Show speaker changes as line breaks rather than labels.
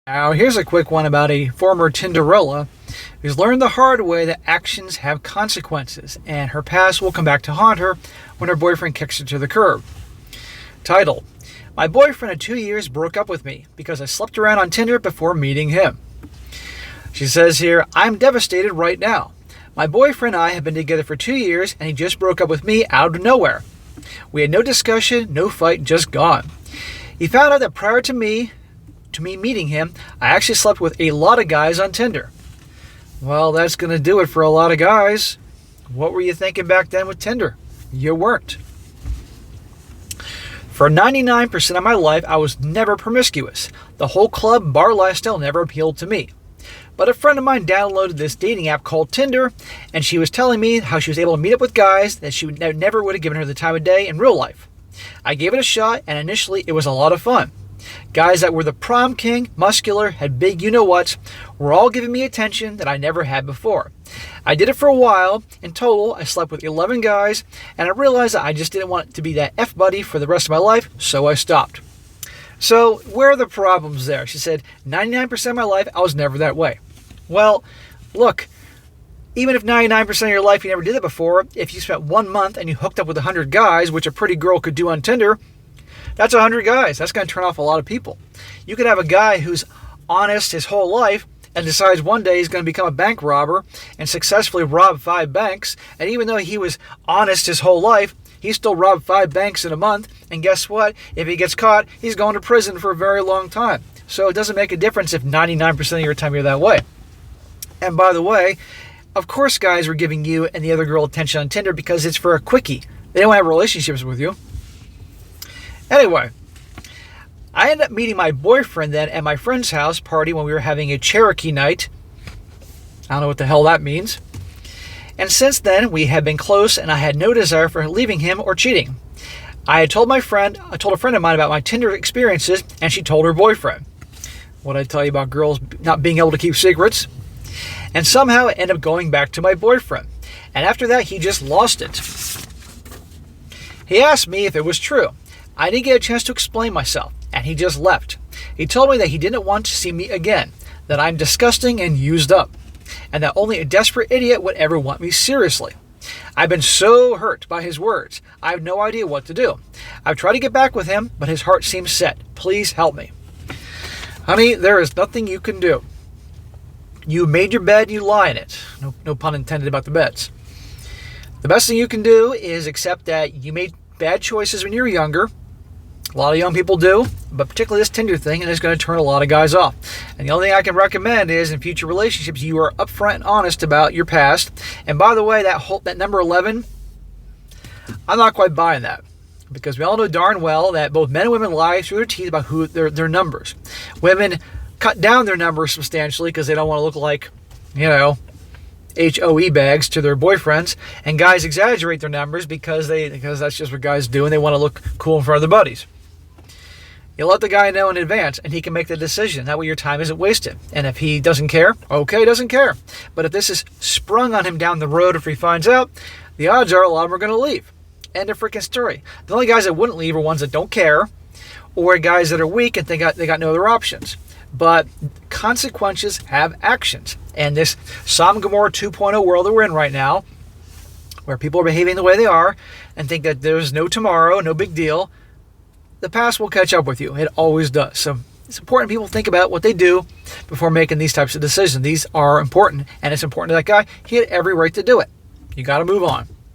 Now, here's a quick one about a former Tinderella who's learned the hard way that actions have consequences, and her past will come back to haunt her when her boyfriend kicks her to the curb. Title: My boyfriend of 2 years broke up with me because I slept around on Tinder before meeting him. She says here, I'm devastated right now. My boyfriend and I have been together for 2 years, and he just broke up with me out of nowhere. We had no discussion, no fight, just gone. He found out that prior to me meeting him, I actually slept with a lot of guys on Tinder. Well, that's going to do it for a lot of guys. What were you thinking back then with Tinder? You weren't. For 99% of my life, I was never promiscuous. The whole club bar lifestyle never appealed to me. But a friend of mine downloaded this dating app called Tinder, and she was telling me how she was able to meet up with guys that she never would have given her the time of day in real life. I gave it a shot, and initially it was a lot of fun. Guys that were the prom king, muscular, had big you-know-whats, were all giving me attention that I never had before. I did it for a while. In total, I slept with 11 guys, and I realized that I just didn't want to be that F-buddy for the rest of my life, so I stopped. So, where are the problems there? She said, 99% of my life, I was never that way. Well, look, even if 99% of your life you never did it before, if you spent 1 month and you hooked up with 100 guys, which a pretty girl could do on Tinder, that's 100 guys. That's going to turn off a lot of people. You could have a guy who's honest his whole life and decides one day he's going to become a bank robber and successfully rob 5 banks. And even though he was honest his whole life, he still robbed 5 banks in a month. And guess what? If he gets caught, he's going to prison for a very long time. So it doesn't make a difference if 99% of your time you're that way. And by the way, of course guys were giving you and the other girl attention on Tinder because it's for a quickie. They don't have relationships with you. Anyway, I ended up meeting my boyfriend then at my friend's house party when we were having a Cherokee night. I don't know what the hell that means. And since then, we had been close and I had no desire for leaving him or cheating. I told a friend of mine about my Tinder experiences, and she told her boyfriend. What I tell you about girls not being able to keep secrets? And somehow it ended up going back to my boyfriend. And after that, he just lost it. He asked me if it was true. I didn't get a chance to explain myself, and he just left. He told me that he didn't want to see me again, that I'm disgusting and used up, and that only a desperate idiot would ever want me seriously. I've been so hurt by his words. I have no idea what to do. I've tried to get back with him, but his heart seems set. Please help me. Honey, there is nothing you can do. You made your bed, you lie in it. No pun intended about the beds. The best thing you can do is accept that you made bad choices when you were younger. A lot of young people do, but particularly this Tinder thing, and it's going to turn a lot of guys off. And the only thing I can recommend is in future relationships, you are upfront and honest about your past. And by the way, that number 11, I'm not quite buying that, because we all know darn well that both men and women lie through their teeth about their numbers. Women cut down their numbers substantially because they don't want to look like, HOE bags to their boyfriends, and guys exaggerate their numbers because that's just what guys do, and they want to look cool in front of their buddies. You let the guy know in advance, and he can make the decision. That way your time isn't wasted. And if he doesn't care, okay, he doesn't care. But if this is sprung on him down the road, if he finds out, the odds are a lot of them are going to leave. End of freaking story. The only guys that wouldn't leave are ones that don't care, or guys that are weak and they got no other options. But consequences have actions. And this Sodom and Gomorrah 2.0 world that we're in right now, where people are behaving the way they are and think that there's no tomorrow, no big deal, the past will catch up with you. It always does. So it's important people think about what they do before making these types of decisions. These are important, and it's important to that guy. He had every right to do it. You got to move on.